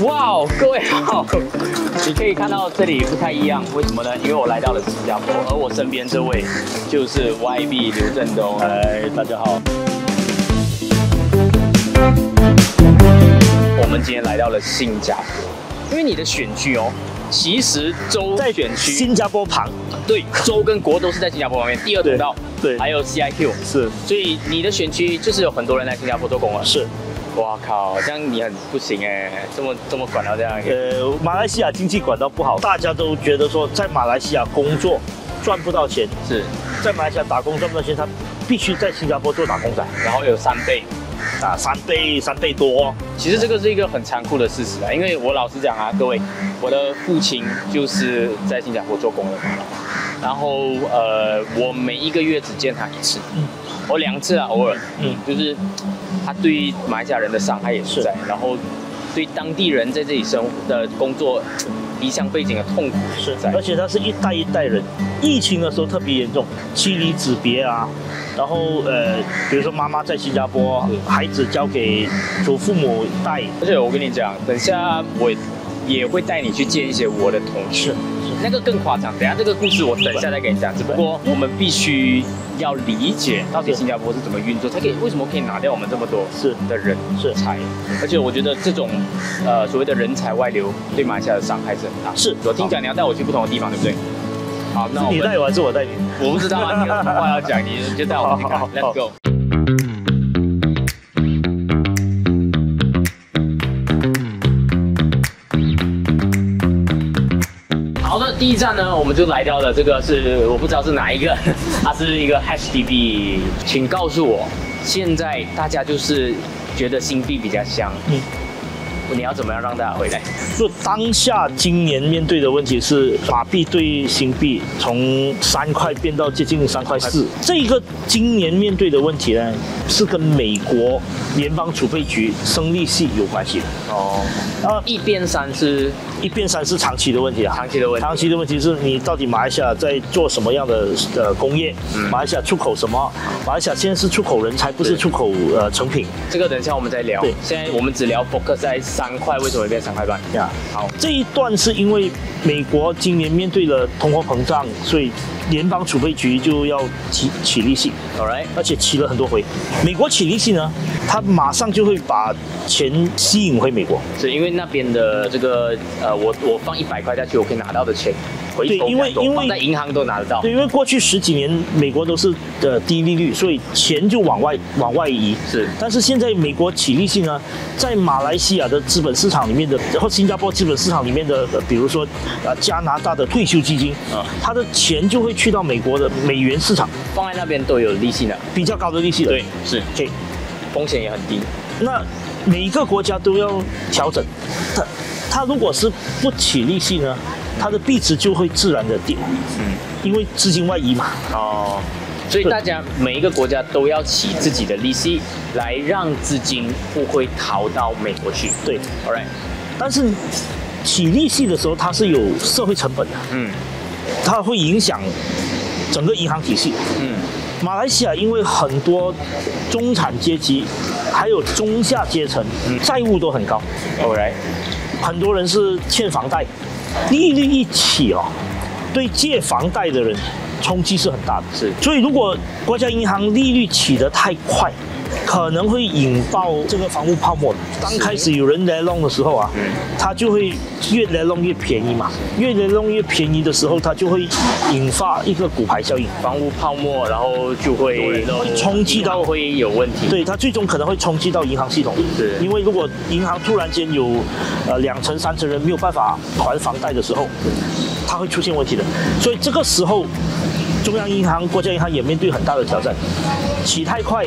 哇哦，各位好，你可以看到这里不太一样，为什么呢？因为我来到了新加坡，而我身边这位就是 YB 刘振东。嗨，大家好。我们今天来到了新加坡，因为你的选区哦，其实州在选区新加坡旁，对，州跟国都是在新加坡旁边，第二通道，对，还有 CIQ 是，所以你的选区就是有很多人来新加坡做工了。是。哇靠，这样你很不行哎，这么管到这样。马来西亚经济管道不好，大家都觉得说在马来西亚工作赚不到钱，是在马来西亚打工赚不到钱，他必须在新加坡做打工仔，然后有3倍。3倍多。其实这个是一个很残酷的事实啊，因为我老实讲啊，各位，我的父亲就是在新加坡做工的，然后我每一个月只见他1次，我2次啊，偶尔，就是他对马来西亚人的伤害也是在，然后对当地人在这里生活的工作离乡背景的痛苦是在，而且他是一代一代人，疫情的时候特别严重，妻离子别啊。然后比如说妈妈在新加坡，孩子交给祖父母带。而且我跟你讲，等下我也会带你去见一些我的同事，那个更夸张。等下这个故事我等一下再跟你讲。只不过我们必须要理解到底新加坡是怎么运作，才可以为什么可以拿掉我们这么多的人才。而且我觉得这种所谓的人才外流对马来西亚的伤害是很大。是，我听讲你要带我去不同的地方，对不对？好，那你带我还是我带你？我不知道啊，你有什么话要讲，你就带我去看。Let's go。好的，第一站呢，我们就来到了这个是我不知道是哪一个，它是一个 HDB， 请告诉我，现在大家就是觉得新币比较香。你要怎么样让大家回来？就当下今年面对的问题是马币对新币从3块变到接近3块4，这一个今年面对的问题呢，是跟美国联邦储备局升利息有关系的。一变三是长期的问题啊，长期的问题是你到底马来西亚在做什么样的工业？马来西亚出口什么？马来西亚现在是出口人才，不是出口成品。这个等一下我们再聊。对，现在我们只聊 focus 在3块，为什么会变3块半？好，这一段是因为美国今年面对了通货膨胀，所以联邦储备局就要起利息，而且起了很多回。美国起利息呢，他马上就会把钱吸引回美国，是因为那边的这个我放100块下去，我可以拿到的钱。对，因为放在银行都拿得到。对，因为过去10几年美国都是低利率，所以钱就往外移。是，但是现在美国起利息呢，在马来西亚的资本市场里面的，或新加坡资本市场里面的，比如说加拿大的退休基金，它的钱就会去到美国的美元市场，放在那边都有利息的，比较高的利息的。对，是，风险也很低。那每一个国家都要调整，它如果是不起利息呢？它的币值就会自然的跌，因为资金外移嘛。所以大家每一个国家都要起自己的利息，来让资金不会逃到美国去。对 ，All right。但是起利息的时候，它是有社会成本的，它会影响整个银行体系。马来西亚因为很多中产阶级还有中下阶层债务都很高，All right，很多人是欠房贷。利率一起对借房贷的人冲击是很大的。所以如果国家银行利率起得太快，可能会引爆这个房屋泡沫。刚开始有人来弄的时候啊，它就会越来弄越便宜嘛，越来弄越便宜的时候，它就会引发一个骨牌效应，房屋泡沫，然后就会冲击到，会有问题。对，它最终可能会冲击到银行系统。因为如果银行突然间有2成3成人没有办法还房贷的时候，它会出现问题的。所以这个时候，中央银行、国家银行也面对很大的挑战。起太快，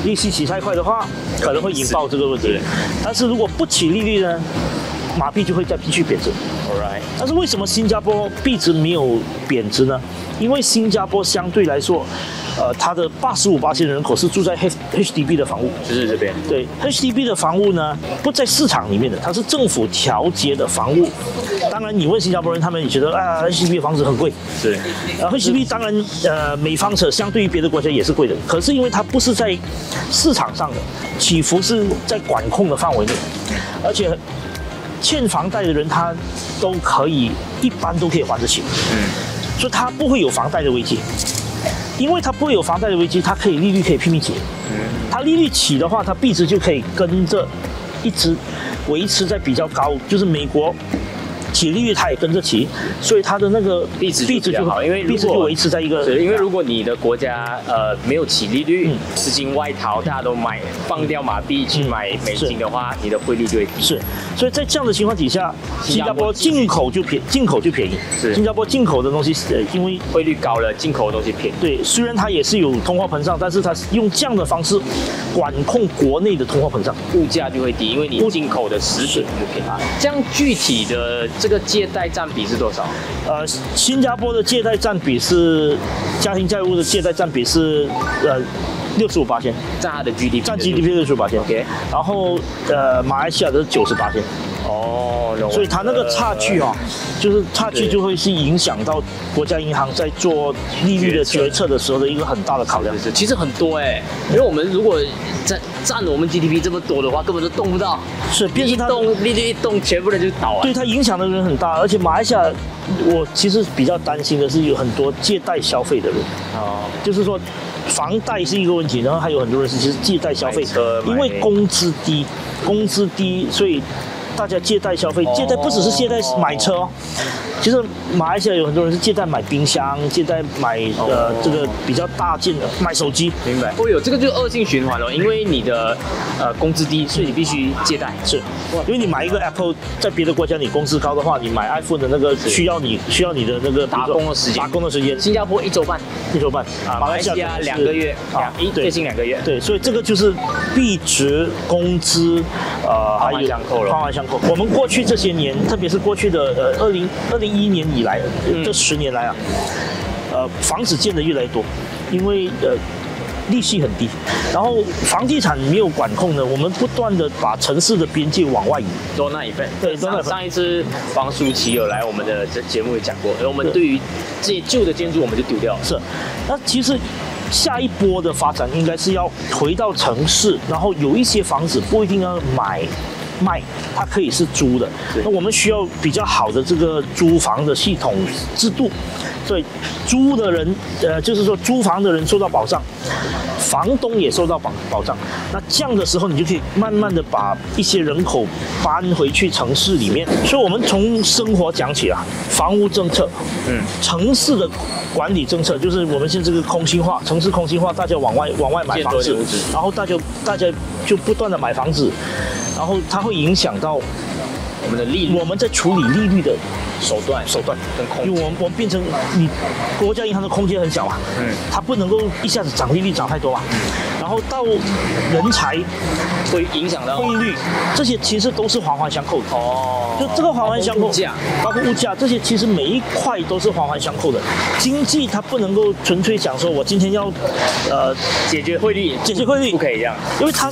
利息起太快的话，可能会引爆这个问题。但是如果不起利率呢，马币就会再继续贬值。但是为什么新加坡币值没有贬值呢？因为新加坡相对来说，它的85%的人口是住在 HDB 的房屋，就是这边。对 ，HDB 的房屋呢，不在市场里面的，它是政府调节的房屋。当然，你问新加坡人，他们也觉得HDB 的房子很贵。是，HDB 当然每方尺相对于别的国家也是贵的，可是因为它不是在市场上的起伏，是在管控的范围内，而且欠房贷的人他都可以，一般都可以还得起，所以他不会有房贷的危机。因为它不会有房贷的危机，它可以利率可以拼命起，它利率起的话，它币值就可以跟着一直维持在比较高，就是美国起利率它也跟着起，所以它的那个币值就好，因为币值就维持在一个，因为如果你的国家没有起利率，资金外逃，大家都放掉马币去买美金的话，你的汇率就会低。是，所以在这样的情况底下，新加坡进口就便宜。是，新加坡进口的东西，因为汇率高了，进口的东西便宜。对，虽然它也是有通货膨胀，但是它用这样的方式管控国内的通货膨胀，物价就会低，因为你进口的食品就便宜。这样具体的这个借贷占比是多少？新加坡的借贷占比是家庭债务的借贷占比是65%，占它的 GDP， 占 GDP 65%。OK， 然后马来西亚的是90%。哦，所以它那个差距啊，就是差距就会是影响到国家银行在做利率的决策的时候的一个很大的考量。其实很多因为我们如果占我们 GDP 这么多的话，根本都动不到。是，利率一动，全部人就倒了。对，它影响的人很大，而且马来西亚，我其实比较担心的是有很多借贷消费的人。就是说，房贷是一个问题，然后还有很多人是其实借贷消费，因为工资低，所以大家借贷消费，借贷不只是借贷买车哦，其实马来西亚有很多人是借贷买冰箱，借贷买这个比较大件的买手机。明白。这个就是恶性循环了，因为你的工资低，所以你必须借贷。是，因为你买一个 Apple， 在别的国家你工资高的话，你买 iPhone 的那个需要你的那个打工的时间。新加坡1周半，马来西亚2个月，接近2个月。对，所以这个就是币值、工资，还有环环相扣。我们过去这些年，特别是过去的2021年以来，这10年来啊，房子建的越来越多，因为利息很低，然后房地产没有管控呢，我们不断的把城市的边界往外移，多那一份。对，上一次黄舒淇有来我们的节目也讲过，我们对于这些旧的建筑我们就丢掉了。是，那其实下一波的发展应该是要回到城市，然后有一些房子不一定要卖，它可以是租的。那我们需要比较好的这个租房的系统制度，所以租的人，就是说租房的人受到保障，房东也受到保障。那这样的时候，你就可以慢慢的把一些人口搬回去城市里面。所以我们从生活讲起啊，房屋政策，城市的管理政策，就是我们现在这个空心化，城市空心化，大家往外买房子，然后大家就不断的买房子。然后它会影响到我们的利率，我们在处理利率的手段跟空间，因为我们变成你国家银行的空间很小嘛，它不能够一下子涨利率涨太多嘛，然后到人才会影响到汇率，这些其实都是环环相扣的。就这个环环相扣，包括物价，这些其实每一块都是环环相扣的。经济它不能够纯粹讲说我今天要解决汇率，不可以这样，因为它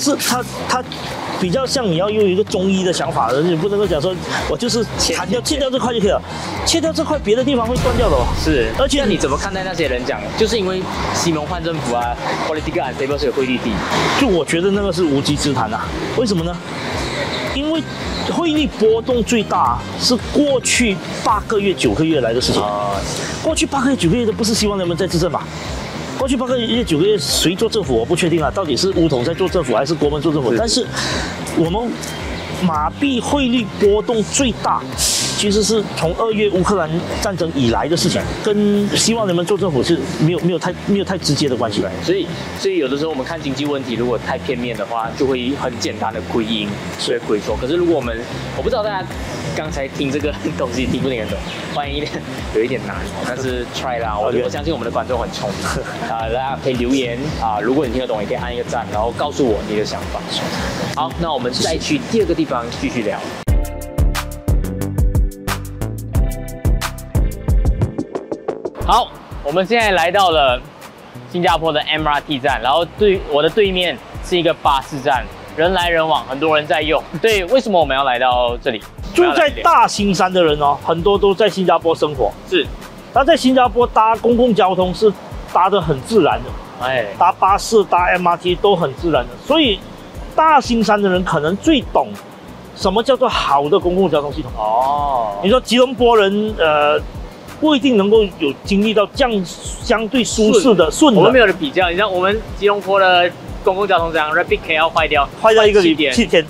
比较像你要用一个中医的想法的，你不能够讲说我就是切掉这块就可以了，切掉这块别的地方会断掉的哦。是，而且你怎么看待那些人讲，就是因为西蒙换政府啊 ，political unstable 所以汇率低，就我觉得那个是无稽之谈啊。为什么呢？因为汇率波动最大是过去8个月、9个月来的事情。过去8个月、9个月都不是希望人们在执政吧？过去8个月、9个月谁做政府我不确定啊，到底是巫统在做政府还是国门做政府？但是我们马币汇率波动最大，其实是从2月乌克兰战争以来的事情，跟希望人们做政府是没有太直接的关系。所以有的时候我们看经济问题，如果太片面的话，就会很简单的归因，所以归错。可是如果我不知道大家刚才听这个东西听不听得懂，欢迎有一点难，但是 try 啦，我相信我们的观众很聪明大家可以留言如果你听得懂，也可以按一个赞，然后告诉我你的想法。好，那我们再去第2个地方继续聊。好，我们现在来到了新加坡的 MRT 站，然后我的对面是一个巴士站，人来人往，很多人在用。对，为什么我们要来到这里？住在大新山的人哦，很多都在新加坡生活。是，他在新加坡搭公共交通是搭得很自然的，搭巴士、搭 MRT 都很自然的，所以大新山的人可能最懂什么叫做好的公共交通系统？哦，你说吉隆坡人不一定能够有经历到这样相对舒适的顺的。我们没有的比较，你像我们吉隆坡的公共交通这样 ，Rapid KL 坏掉一个7天，7天。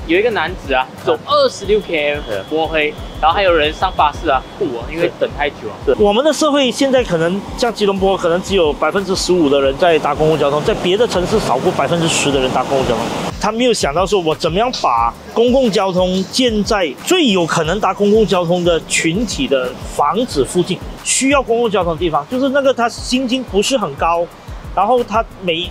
有一个男子啊，走26 km 摸黑，然后还有人上巴士啊吐啊，因为等太久啊。我们的社会现在可能像吉隆坡，可能只有15%的人在搭公共交通，在别的城市少过10%的人搭公共交通。他没有想到说，我怎么样把公共交通建在最有可能搭公共交通的群体的房子附近，需要公共交通的地方，就是那个他薪金不是很高，然后他每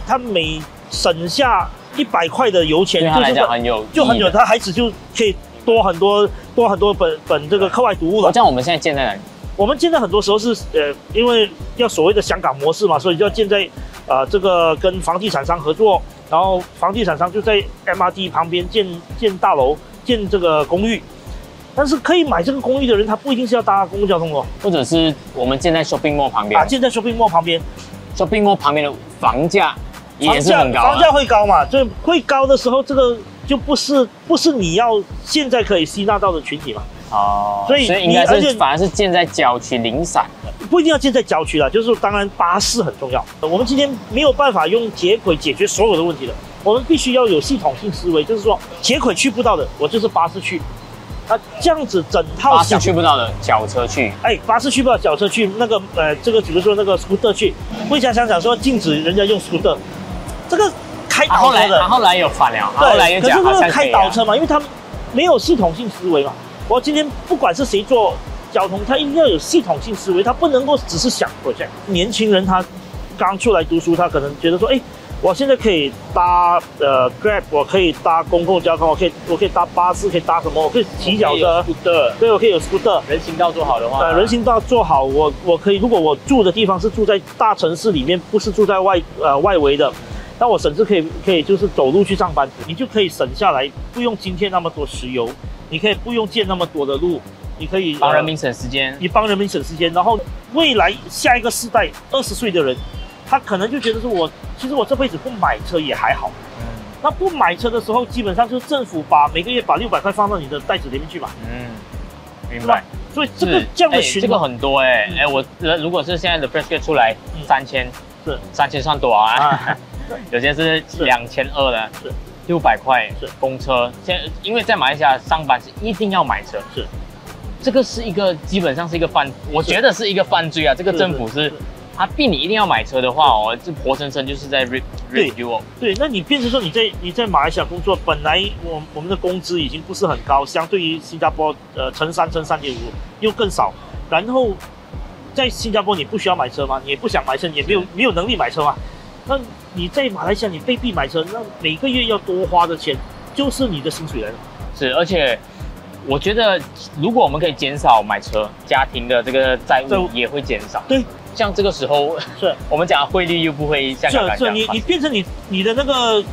省下100块的油钱，对他来讲很有，他孩子就可以多很多本这个课外读物了。这样我们现在建在哪里？我们建在很多时候是因为要所谓的香港模式嘛，所以就要建在这个跟房地产商合作，然后房地产商就在 MRT 旁边建大楼，建这个公寓。但是可以买这个公寓的人，他不一定是要搭公共交通哦，或者是我们建在 shopping mall 旁边建在 shopping mall 旁边 ，shopping mall 旁边的房价也是很高，房价会高嘛？所以会高的时候，这个就不是你要现在可以吸纳到的群体嘛。哦，所以应该是反而是建在郊区零散的，不一定要建在郊区啦，就是当然巴士很重要。我们今天没有办法用铁轨解决所有的问题的，我们必须要有系统性思维，就是说铁轨去不到的，我就是巴士去。这样子整套巴士去不到的，脚车去。巴士去不到，脚车去。那个这个比如说那个 scooter 去，会想说禁止人家用 scooter， 这个开倒车的。后来有反了，对，后来又讲可是那个开倒车嘛，因为他没有系统性思维嘛。我今天不管是谁做交通，他一定要有系统性思维，他不能够只是想 project。年轻人他刚出来读书，他可能觉得说，我现在可以搭Grab， 我可以搭公共交通，我可以搭巴士，可以搭什么？我可以骑脚车，对，我可以有 scooter。人行道做好的话，人行道做好，我可以，如果我住的地方是住在大城市里面，不是住在外围的，那我甚至可以就是走路去上班，你就可以省下来，不用今天那么多石油，你可以不用建那么多的路，你可以帮人民省时间，你帮人民省时间，然后未来下一个世代20岁的人，他可能就觉得说其实我这辈子不买车也还好。那不买车的时候，基本上就是政府每个月把600块放到你的袋子里面去嘛。明白。所以这样的循环，这个很多我如果是现在的 fresh grad 出来3000，是3000算多啊？有些是2200的，是600块，是公车。现在因为在马来西亚上班是一定要买车，是这个是一个基本上是一个我觉得是一个犯罪啊。这个政府是。他逼你一定要买车的话这活生生就是在 review。对，那你变成说你在马来西亚工作，本来我们的工资已经不是很高，相对于新加坡乘3.5又更少。然后在新加坡你不需要买车吗？你也不想买车，你也没有能力买车嘛。那你在马来西亚你被逼买车，那每个月要多花的钱就是你的薪水来了。是，而且我觉得如果我们可以减少买车，家庭的这个债务也会减少。对。像这个时候，是我们讲汇率又不会像刚刚讲，你变成你的那个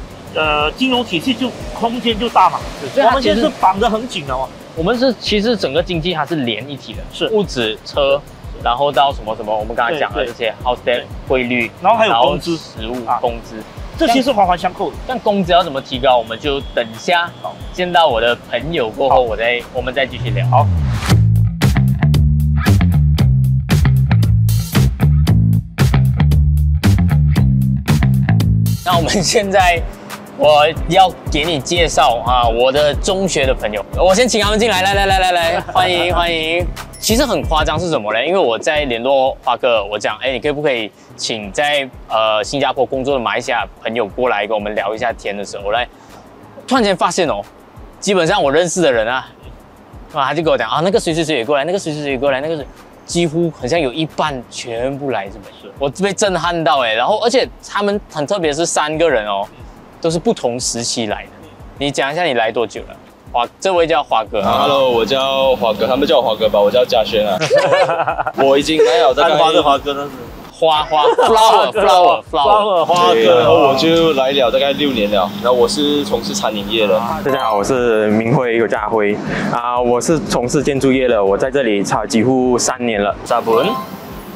金融体系就空间就大嘛，我们现在是绑得很紧的哦。我们其实整个经济它是连一体的，是物质、车，然后到什么，我们刚才讲的这些 house debt、汇率，然后还有工资、食物、工资，这些是环环相扣的。但工资要怎么提高，我们就等下见到我的朋友过后，我们再继续聊。好。那我们现在，我要给你介绍我的中学的朋友。我先请他们进来，来，欢迎。其实很夸张是什么呢？因为我在联络华哥，我讲，你可不可以请在新加坡工作的马来西亚朋友过来跟我们聊一下天的时候，突然间发现基本上我认识的人他就跟我讲那个谁也过来，那个谁也过来，那个谁。几乎好像有一半全部来这边，我被震撼到然后而且他们很特别，是3个人都是不同时期来的。你讲一下你来多久了？这位叫华哥。Hello， 我叫华哥，他们叫我华哥吧，我叫嘉轩啊。我已经来了大概花的华哥那是花 flower 花哥，然后我就来了大概6年了。然后我是从事餐饮业的。大家好，我是明辉有家辉我是从事建筑业的，我在这里几乎3年了。沙本，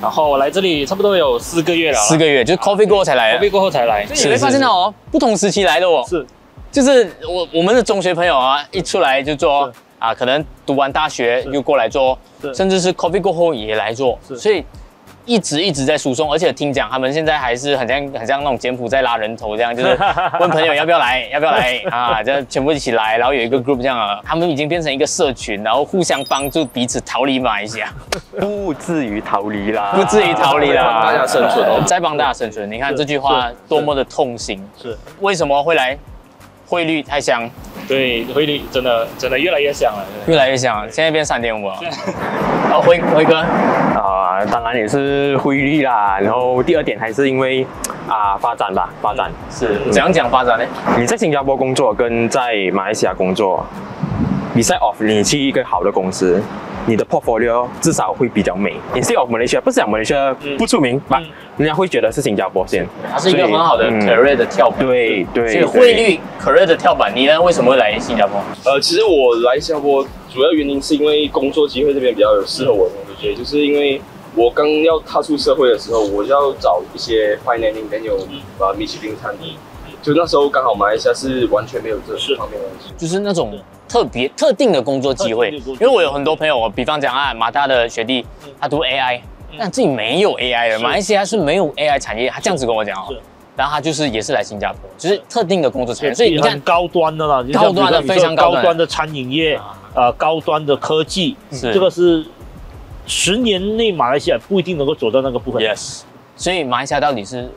然后我来这里差不多有4个月了。4个月，就是 COVID 过后才来。COVID 过后才来，所以你会发现不同时期来的是。就是我们的中学朋友啊，一出来就做啊，可能读完大学又过来做，甚至是 COVID 过后也来做，所以一直在输送，而且听讲他们现在还是很像那种柬埔寨拉人头这样，就是问朋友要不要来啊，就全部一起来，然后有一个 group 这样啊，他们已经变成一个社群，然后互相帮助彼此逃离马来西亚，不至于逃离啦，不至于逃离啦，大家生存哦，再帮大家生存。你看这句话多么的痛心，是为什么会来？汇率太香，对，汇率真的越来越香了，越来越香了，现在变3.5了。好，辉哥，当然也是汇率啦。然后第二点还是因为发展吧，发展是怎样讲发展呢？你在新加坡工作跟在马来西亚工作 ，beside of 你去一个好的公司，你的 portfolio 至少会比较美。Instead of Malaysia， 不是讲 Malaysia 不出名吧，人家会觉得是新加坡先。它是一个很好的 career 的跳板。对。所以汇率 career 的跳板，你呢为什么会来新加坡？其实我来新加坡主要原因是因为工作机会这边比较有适合我的工作机会，就是因为我刚要踏出社会的时候，我就要找一些 financing， 跟有米其林餐厅，就那时候刚好马来西亚是完全没有这方面的东西，就是那种特定的工作机会。因为我有很多朋友，比方讲马大的学弟，他读 AI， 但自己没有 AI 的，马来西亚是没有 AI 产业，他这样子跟我讲哦。然后他也是来新加坡，就是特定的工作产业，所以你看高端的啦，高端的非常高端的餐饮业，高端的科技，这个是10年内马来西亚不一定能够走到那个部分。Yes， 所以马来西亚到底是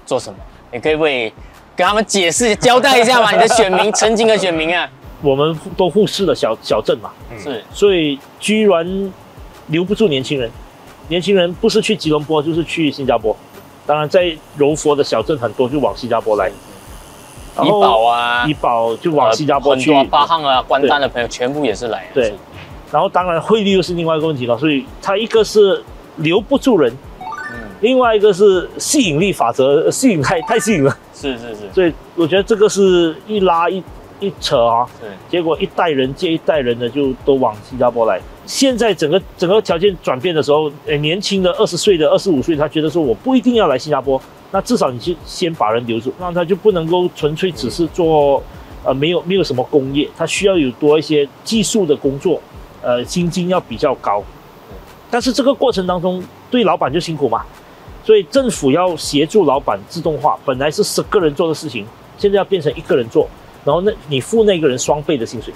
做什么？你可以跟他们解释、交代一下嘛？你的选民，曾经的选民啊，我们都忽视了小镇嘛，是，所以居然留不住年轻人。年轻人不是去吉隆坡，就是去新加坡。当然，在柔佛的小镇很多就往新加坡来，怡保啊，怡保就往新加坡去，很多巴汉啊、关丹的朋友全部也是来。对，然后当然汇率又是另外一个问题了，所以它一个是留不住人，另外一个是吸引力法则，吸引太吸引了。是，所以我觉得这个是一拉一扯啊，结果一代人接一代人的就都往新加坡来。现在整个条件转变的时候，年轻的20岁的、25岁，他觉得说我不一定要来新加坡，那至少你去先把人留住，让他就不能够纯粹只是做没有什么工业，他需要有多一些技术的工作，薪金要比较高。但是这个过程当中，对老板就辛苦嘛，所以政府要协助老板自动化，本来是10个人做的事情，现在要变成1个人做，然后你付那个人双倍的薪水。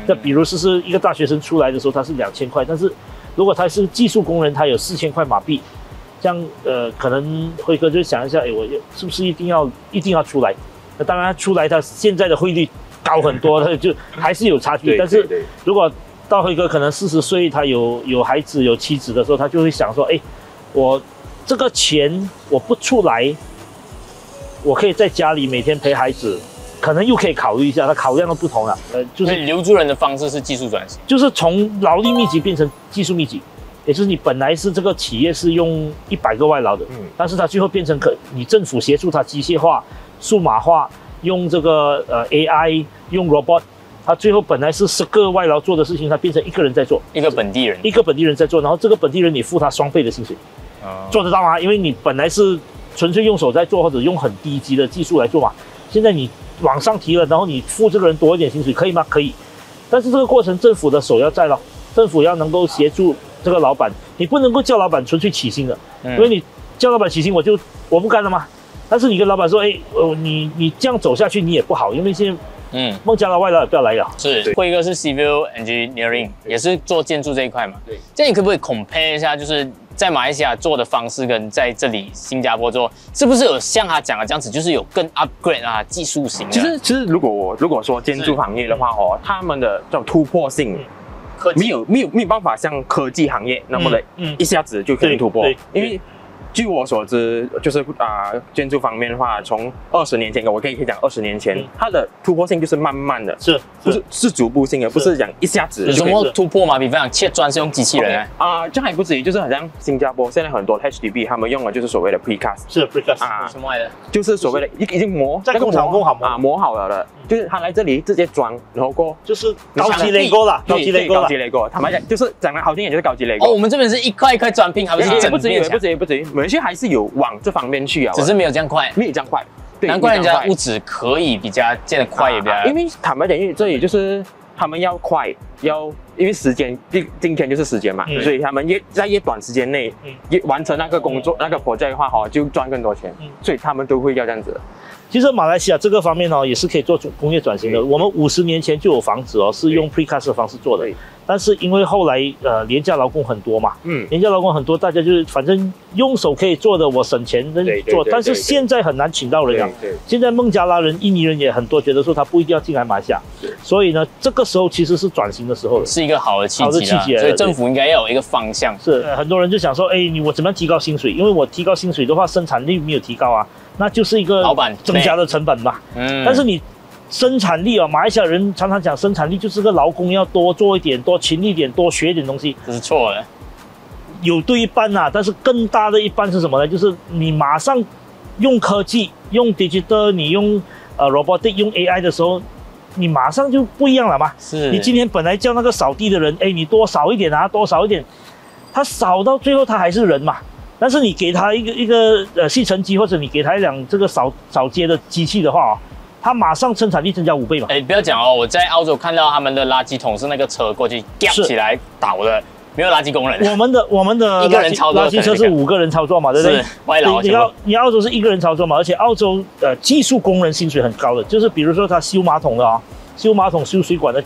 那比如是一个大学生出来的时候，他是2000块，但是如果他是技术工人，他有4000块马币，这样可能辉哥就想一下，我是不是一定要出来？那当然他出来，他现在的汇率高很多，他就还是有差距。但是如果到辉哥可能40岁，他有孩子有妻子的时候，他就会想说，我这个钱我不出来，我可以在家里每天陪孩子。可能又可以考虑一下，它考量的不同了。就是留住人的方式是技术转型，就是从劳力密集变成技术密集，也就是你本来是这个企业是用100个外劳的，但是它最后变成你政府协助它机械化、数码化，用这个AI， 用 robot， 它最后本来是10个外劳做的事情，它变成1个人在做，一个本地人在做，然后这个本地人你付他双倍的薪水，做得到吗？因为你本来是纯粹用手在做，或者用很低级的技术来做嘛，现在你往上提了，然后你付这个人多一点薪水，可以吗？可以，但是这个过程政府的手要在了，政府要能够协助这个老板，你不能够叫老板纯粹起薪的，因为你叫老板起薪，我不干了嘛。但是你跟老板说，你这样走下去你也不好，因为现在孟加拉外劳也不要来了。是，辉哥是 civil engineering， 也是做建筑这一块嘛。对，这样你可不可以 compare 一下，就是在马来西亚做的方式跟在这里新加坡做，是不是有像他讲的这样子，就是有更 upgrade 啊技术型的？其实如果说建筑行业的话他们的这种突破性，没有办法像科技行业那么的一下子就可以突破，因为据我所知，就是建筑方面的话，从20年前，我可以讲20年前，它的突破性就是慢慢的，是逐步性的，不是讲一下子。有什么突破吗？比方讲切砖是用机器人这还不至于，就是好像新加坡现在很多 HDB 他们用的就是所谓的 precast， 是 precast 什么来的？就是所谓的已经在工厂磨好了的，就是他来这里直接装，然后过就是高级雷沟啦，高级雷沟，坦白讲就是讲的好听点就是高级雷沟。我们这边是一块一块砖拼，还不是整面墙？不至于。马来西亚还是有往这方面去啊，只是没有这样快，没有这样快。难怪人家物质可以比较建得快，也比较，因为坦白讲，因为这里就是他们要快，因为时间，今天就是时间嘛，所以他们在越短时间内完成那个工作、那个 project 的话，就赚更多钱，所以他们都会要这样子。其实马来西亚这个方面也是可以做工业转型的。我们50年前就有房子是用 precast 的方式做的，但是因为后来廉价劳工很多嘛，廉价劳工很多，大家就是反正用手可以做的，我省钱做。但是现在很难请到人了。现在孟加拉人、印尼人也很多，觉得说他不一定要进来马来西亚，所以呢，这个时候其实是转型的时候，是一个好的契机，所以政府应该要有一个方向。是很多人就想说，我怎么样提高薪水？因为我提高薪水的话，生产力没有提高啊。那就是一个增加的成本嘛。但是你生产力马来西亚人常常讲生产力就是个劳工要多做一点、多勤一点、多学一点东西，这是错的。有对一半但是更大的一半是什么呢？就是你马上用科技、用 digital、你用robotic、用 AI 的时候，你马上就不一样了嘛。是你今天本来叫那个扫地的人，你多扫一点多扫一点，他扫到最后他还是人嘛。但是你给他一个吸尘机，或者你给他一辆这个扫街的机器的话它马上生产力增加5倍嘛。不要讲我在澳洲看到他们的垃圾桶是那个车过去吊起来倒的，没有垃圾工人。我们的一个人操作，垃圾车是5个人操作嘛，对不对？外劳。你澳洲是1个人操作嘛，而且澳洲技术工人薪水很高的，就是比如说他修马桶的修马桶、修水管的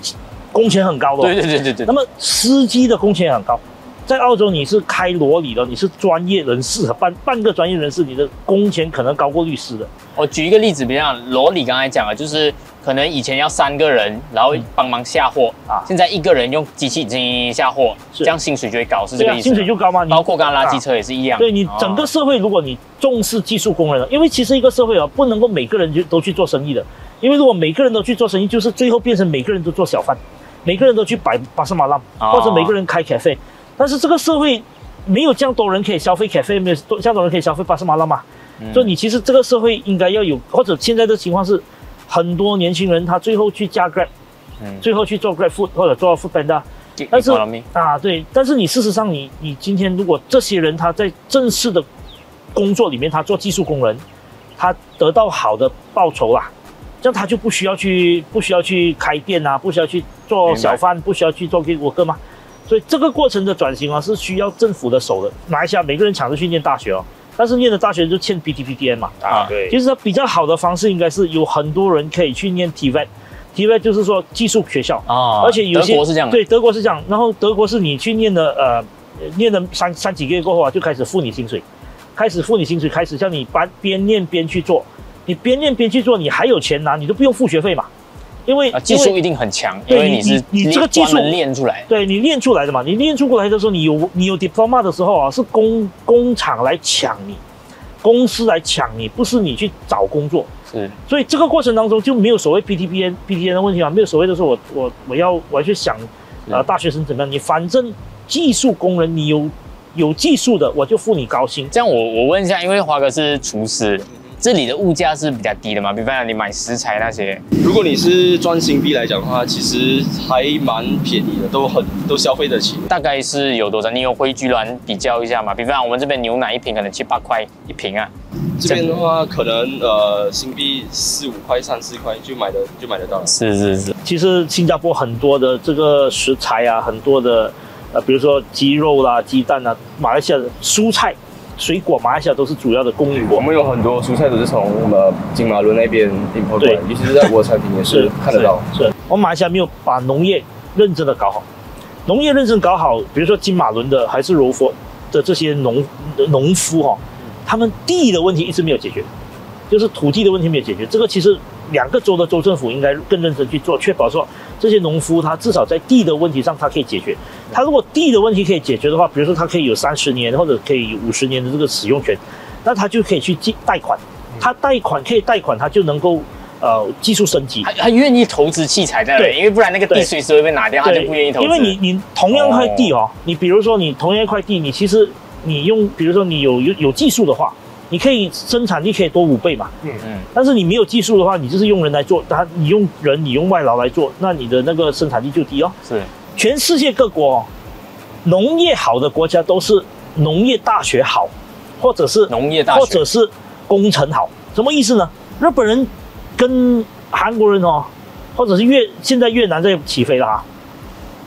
工钱很高的。对。那么司机的工钱也很高。在澳洲，你是开罗里的，你是专业人士，半个专业人士，你的工钱可能高过律师的。我举一个例子，比如讲罗里刚才讲的，就是可能以前要3个人，然后帮忙下货现在1个人用机器进下货，这样薪水就会高，是这个意思。薪水就高吗？包括刚刚垃圾车也是一样。对你整个社会，如果你重视技术工人因为其实一个社会不能够每个人都去做生意的，因为如果每个人都去做生意，就是最后变成每个人都做小贩，每个人都去摆巴沙马浪，或者每个人开 cafe。但是这个社会没有这样多人可以消费 cafe， 没有这样多人可以消费巴沙马拉嘛，所以你其实这个社会应该要有，或者现在的情况是，很多年轻人他最后去加 Grab，最后去做 Grab Food 或者做 Foodpanda， 但是对，但是你事实上你今天如果这些人他在正式的工作里面他做技术工人，他得到好的报酬啦，这样他就不需要去开店不需要去做小贩，不需要去做 gig worker 嘛。所以这个过程的转型是需要政府的手的。马来西亚每个人抢着去念大学但是念的大学就欠 PTPTN 嘛。对。其实它比较好的方式应该是有很多人可以去念 TVET 就是说技术学校而且有些德国是这样。对，德国是这样。然后德国是你去念的念了三几个月过后就开始付你薪水，开始叫你边念边去做，你边念边去做，你还有钱拿，你都不用付学费嘛。因为技术一定很强，因为你这个技术练出来，对你练出来的嘛。你练出来的时候，你有 diploma 的时候是工厂来抢你，公司来抢你，不是你去找工作。是，所以这个过程当中就没有所谓 PTPN 的问题嘛，没有所谓的说我要去想大学生怎么样，你反正技术工人你有技术的我就付你高薪。这样我问一下，因为华哥是厨师。这里的物价是比较低的嘛，比方讲你买食材那些。如果你是赚新币来讲的话，其实还蛮便宜的，都消费得起。大概是有多少？你有回居銮比较一下嘛？比方我们这边牛奶1瓶可能7、8块1瓶这边的话可能新币4、5块、3、4块就买得到了。是。其实新加坡很多的这个食材很多的比如说鸡肉啦、鸡蛋马来西亚的蔬菜。水果，马来西亚都是主要的供应国。我们有很多蔬菜都是从金马伦那边 import 过来，尤其是在我产品也是看得到。是，我们马来西亚没有把农业认真的搞好。农业认真搞好，比如说金马伦的还是柔佛的这些农夫他们地的问题一直没有解决，就是土地的问题没有解决。这个其实2个州的州政府应该更认真去做，确保说这些农夫他至少在地的问题上他可以解决。他如果地的问题可以解决的话，比如说他可以有30年或者可以有50年的这个使用权，那他就可以去贷款。他可以贷款，他就能够技术升级。他愿意投资器材在那里，因为不然那个地随时会被拿掉，他就不愿意投资。因为你同样一块地你比如说你同样一块地，你其实你用比如说你有技术的话。你可以生产力可以多5倍嘛，但是你没有技术的话，你就是用人来做，你用人，你用外劳来做，那你的那个生产力就低是，全世界各国农业好的国家都是农业大学好，或者是农业大学，或者是工程好。什么意思呢？日本人跟韩国人哦，或者是现在越南在起飞了啊，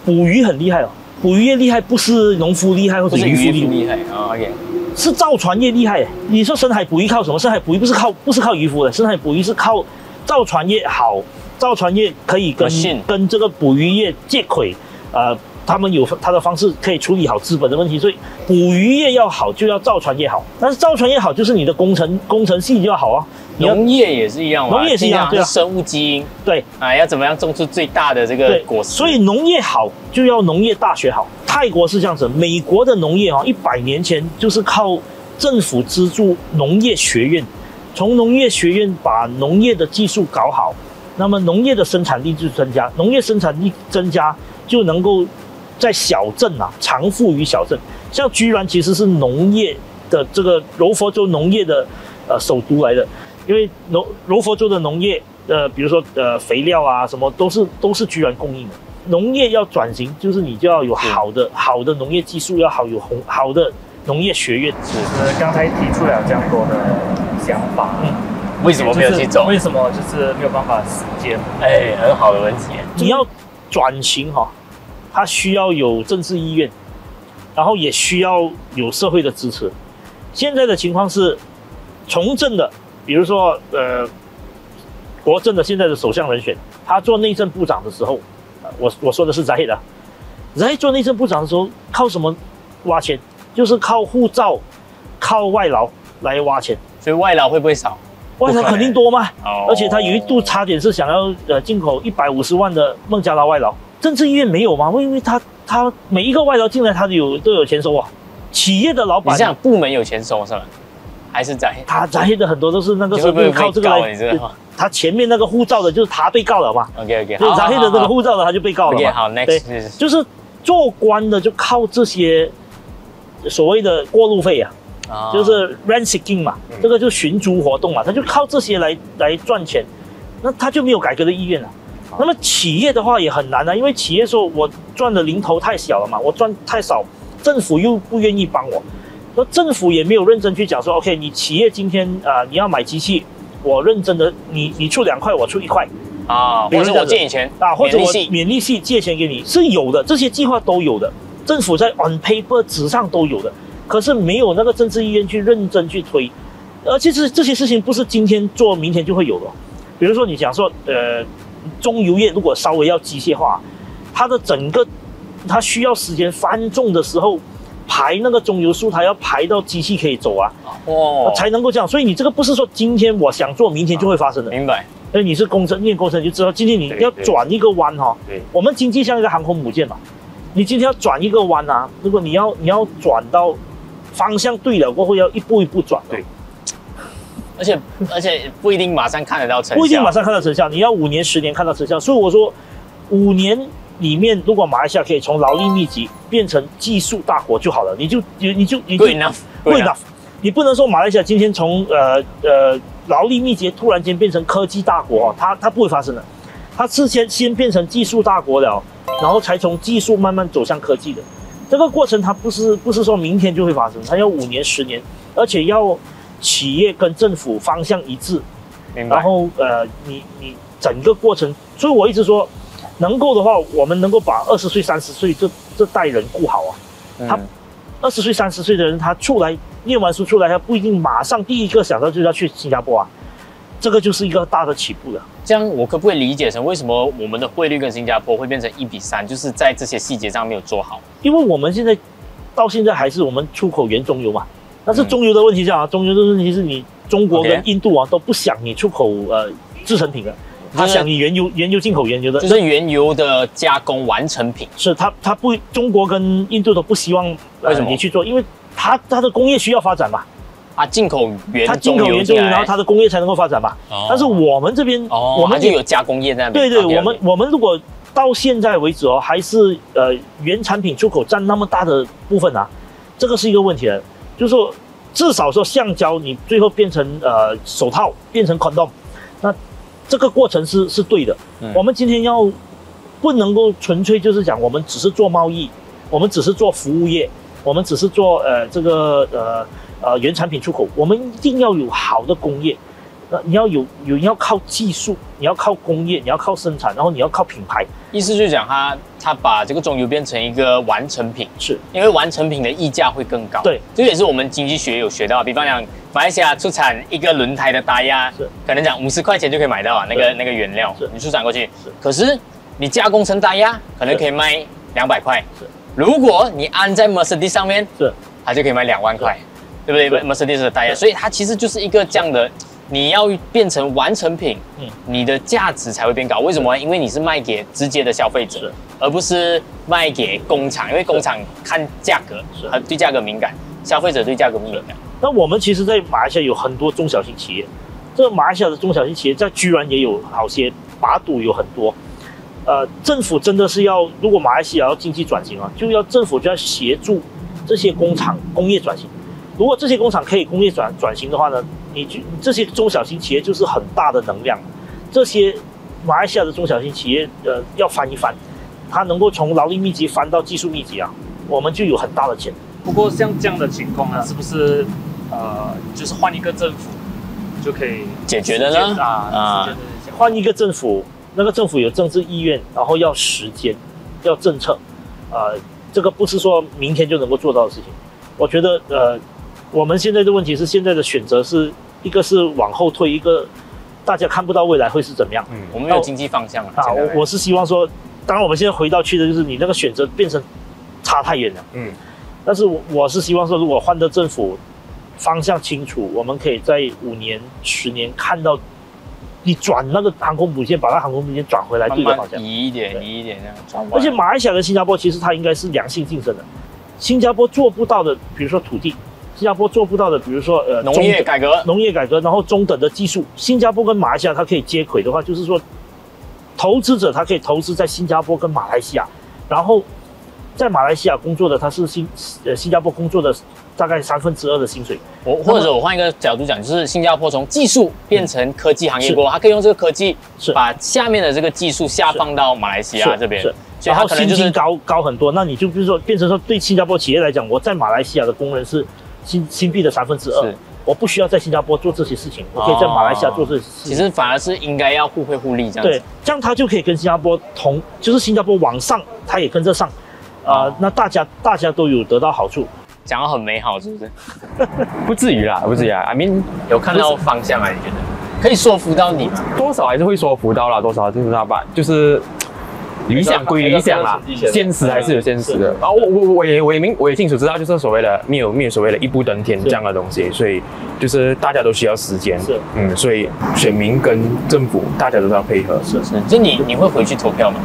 捕鱼很厉害哦，捕鱼业厉害，不是农夫厉害或者渔夫厉害啊 ，OK， 是造船业厉害。你说深海捕鱼靠什么？深海捕鱼不是靠渔夫的，深海捕鱼是靠造船业好，造船业可以跟这个捕鱼业接轨，他们有他的方式可以处理好资本的问题，所以捕鱼业要好就要造船业好，但是造船业好就是你的工程系就要好啊。农业也是一样嘛，农业也是一样，对啊，生物基因，对啊，要怎么样种出最大的这个果实？所以农业好就要农业大学好。泰国是这样子，美国的农业100年前就是靠政府资助农业学院，从农业学院把农业的技术搞好，那么农业的生产力就增加，农业生产力增加就能够在小镇常富于小镇。像居然其实是农业的这个柔佛州农业的首都来的。因为柔佛州的农业，比如说肥料啊什么都是居然供应的。农业要转型，就是你就要有好的农业技术，要有好的农业学院。就是刚才提出了这样多的想法，为什么没有去走？为什么就是没有办法实践？哎，很好的问题。你要转型它需要有政治意愿，然后也需要有社会的支持。现在的情况是，从政的。比如说，国政的现在的首相人选，他做内政部长的时候，我说的是Zahid啊，Zahid做内政部长的时候靠什么挖钱？就是靠护照、靠外劳来挖钱。所以外劳会不会少？外劳肯定多嘛，而且他有一度差点是想要进口150万的孟加拉外劳，政治意愿没有嘛？因为他每一个外劳进来，他都有钱收啊。企业的老板，你这样部门有钱收是吧？还是他Zahid的很多都是那个时候靠这个来，他前面那个护照的就是他被告了嘛。OK， 就Zahid的这个护照的他就被告了嘛。OK， 好 ，next， 就是做官的就靠这些所谓的过路费啊，就是 rent seeking 嘛，这个就寻租活动嘛，他就靠这些来赚钱，那他就没有改革的意愿了。那么企业的话也很难啊，因为企业说我赚的零头太小了嘛，我赚太少，政府又不愿意帮我。政府也没有认真去讲说 ，OK， 你企业今天你要买机器，我认真的，你出2块，我出1块啊，或者我借你钱或者我免利息借钱给你，是有的，这些计划都有的，政府在 on paper 纸上都有的，可是没有那个政治意愿去认真去推，而且这些事情不是今天做明天就会有的。比如说你讲说，中油业如果稍微要机械化，它需要时间翻种的时候。排那个中油树，它要排到机器可以走啊，才能够这样。所以你这个不是说今天我想做，明天就会发生的。明白？因为你是念工程，你就知道今天你要转一个弯我们经济像一个航空母舰嘛，你今天要转一个弯啊，如果你要转到方向对了过后，要一步一步转。对。而且不一定马上看得到成效。不一定马上看到成效，你要5年10年看到成效。所以我说5年。里面如果马来西亚可以从劳力密集变成技术大国就好了，你就 good enough， 你不能说马来西亚今天从劳力密集突然间变成科技大国它不会发生的，它是先变成技术大国了，然后才从技术慢慢走向科技的，这个过程它不是说明天就会发生，它要5年10年，而且要企业跟政府方向一致，然后你整个过程，所以我一直说。能够的话，我们能够把20岁、30岁这代人顾好啊。他20岁、30岁的人，他出来念完书出来，他不一定马上第一个想到就是要去新加坡啊。这个就是一个大的起步了。这样我可不可以理解成为什么我们的汇率跟新加坡会变成1:3，就是在这些细节上没有做好？因为我们到现在还是我们出口原中油嘛，但是中油的问题是中油的问题是你中国跟印度都不想你出口制成品了。他想你原油进口原油的，就是原油的加工完成品。是他不，中国跟印度都不希望你去做，因为他的工业需要发展嘛。进口原中油，然后他的工业才能够发展嘛。但是我们这边，我们就有加工业在那边。对，我们如果到现在为止还是原产品出口占那么大的部分这个是一个问题了。就是说，至少说橡胶你最后变成手套，变成 condom， 那。这个过程是对的。我们今天不能够纯粹就是讲我们只是做贸易，我们只是做服务业，我们只是做原产品出口，我们一定要有好的工业。那你要靠技术，你要靠工业，你要靠生产，然后你要靠品牌。意思就是讲他把这个中油变成一个完成品，是因为完成品的溢价会更高。对，这也是我们经济学有学到。比方讲，马来西亚出产一个轮胎的打压，可能讲50块钱就可以买到啊，那个原料你出产过去，可是你加工成打压，可能可以卖200块。如果你安在 Mercedes 上面，它就可以卖2万块，对不对？Mercedes 的打压，所以它其实就是一个这样的。你要变成完成品，你的价值才会变高。为什么？因为你是卖给直接的消费者，而不是卖给工厂。因为工厂看价格，对价格敏感，消费者对价格不敏感。那我们其实，在马来西亚有很多中小型企业，这个马来西亚的中小型企业在居然也有好些，把赌有很多。政府真的是要，如果马来西亚要经济转型啊，政府就要协助这些工厂工业转型。如果这些工厂可以工业转型的话呢，你这些中小型企业就是很大的能量。这些马来西亚的中小型企业，要翻一翻，它能够从劳力密集翻到技术密集啊，我们就有很大的钱。不过像这样的情况呢，是不是就是换一个政府就可以解决的呢？换一个政府，那个政府有政治意愿，然后要时间，要政策，这个不是说明天就能够做到的事情。我觉得我们现在的问题是，现在的选择是一个是往后退，一个大家看不到未来会是怎么样。我们有经济方向啊。我是希望说，当然我们现在回到去的就是你那个选择变成差太远了。但是我是希望说，如果换的政府方向清楚，我们可以在5年、10年看到你转那个航空母舰，把那航空母舰转回来对的方向，移一点这样转。而且马来西亚跟新加坡其实它应该是良性竞争的。新加坡做不到的，比如说土地。新加坡做不到的，比如说农业改革，然后中等的技术，新加坡跟马来西亚它可以接轨的话，就是说，投资者他可以投资在新加坡跟马来西亚，然后在马来西亚工作的他是新加坡工作的大概2/3的薪水。或者我换一个角度讲，就是新加坡从技术变成科技行业过后，它可以用这个科技把下面的这这个技术下放到马来西亚这边。然后薪金高很多，那你就比如说变成说，对新加坡企业来讲，我在马来西亚的工人是新币的2/3，我不需要在新加坡做这些事情，我可以在马来西亚做这些事情。其实反而是应该要互惠互利这样子。对，这样他就可以跟新加坡就是新加坡往上，他也跟着上，那大家都有得到好处。讲到很美好，是不是？不至于啦。I mean 有看到方向啊？你觉得可以说服到你吗？多少还是会说服到啦，多少就是那吧，就是理想归理想啦，现实还是有现实的。我也清楚知道，就是所谓的没有所谓的一步登天这样的东西，所以就是大家都需要时间。所以选民跟政府大家都要配合。就你会回去投票吗？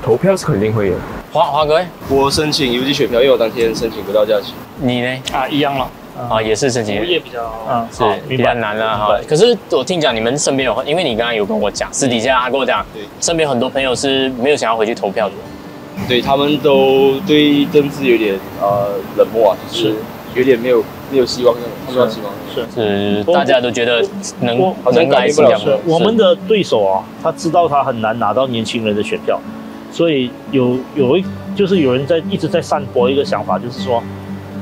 投票是肯定会的。华哥，我申请邮寄选票，因为我当天申请不到假期。你呢？一样了。也是申请，服务业比较比较难啦哈。可是我听讲你们身边因为你刚刚有跟我讲，私底下他跟我讲，身边很多朋友是没有想要回去投票的。对，他们都对政治有点冷漠啊，就是有点没有希望那种，他们要希望是大家都觉得好像改变不了。我们的对手他知道他很难拿到年轻人的选票，所以有人一直在散播一个想法，就是说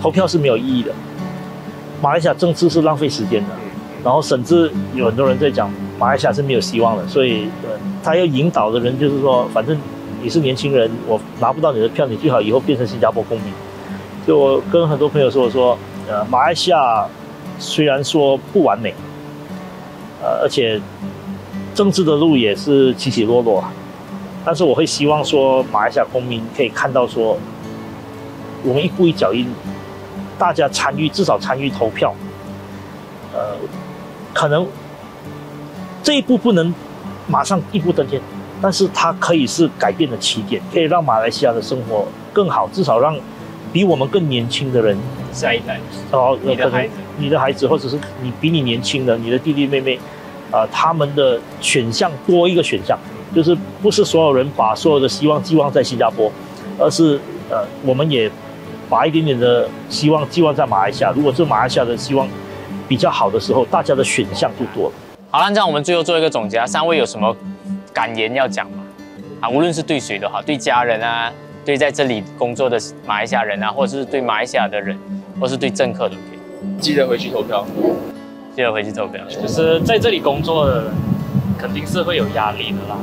投票是没有意义的。马来西亚政治是浪费时间的，然后甚至有很多人在讲马来西亚是没有希望的，所以他要引导的人就是说，反正你是年轻人，我拿不到你的票，你最好以后变成新加坡公民。就我跟很多朋友说，我说马来西亚虽然说不完美，而且政治的路也是起起落落，但是我会希望说马来西亚公民可以看到说，我们一步一脚印。大家至少参与投票，可能这一步不能马上一步登天，但是它可以是改变的起点，可以让马来西亚的生活更好，至少让比我们更年轻的人，下一代，你的孩子，或者是比你年轻的你的弟弟妹妹，他们的选项多一个选项，就是不是所有人把所有的希望寄望在新加坡，而是我们也。把一点点的希望寄望在马来西亚，如果这马来西亚的希望比较好的时候，大家的选项就多了。好了，这样我们最后做一个总结，3位有什么感言要讲吗？无论是对谁都好，对家人啊，对在这里工作的马来西亚人啊，或者是对马来西亚的人，或是对政客都可以。记得回去投票。记得回去投票。就是在这里工作的人，肯定是会有压力的啦，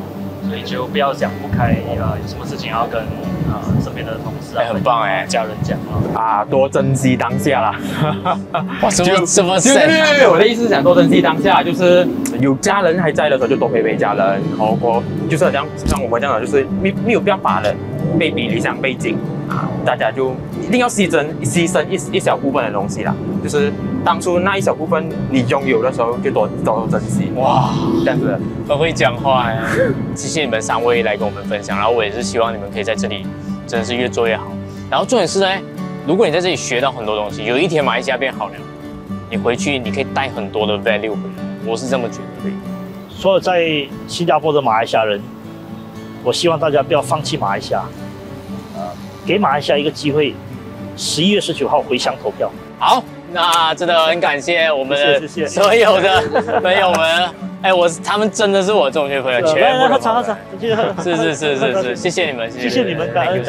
所以就不要想不开，有什么事情要跟身边的同事啊、很棒家人讲啊，多珍惜当下啦。哇，什么？对，我的意思是想多珍惜当下，就是有家人还在的时候就多陪陪家人，然后就是像我们这样的，就是没有办法的被比理想背景啊，大家就一定要牺牲一小部分的东西啦，就是当初那一小部分你拥有的时候就多珍惜。哇，这样子很会讲话哎，谢谢你们3位来跟我们分享，然后我也是希望你们可以在这里真的是越做越好。然后重点是呢，如果你在这里学到很多东西，有一天马来西亚变好了，你回去你可以带很多的 value 回来，我是这么觉得的。所有在新加坡的马来西亚人，我希望大家不要放弃马来西亚，给马来西亚一个机会，11月19号回乡投票。好，那真的很感谢我们的所有的朋友们，他们真的是我中学朋友，全部都喝茶，是，谢谢你们，谢谢你们，感恩。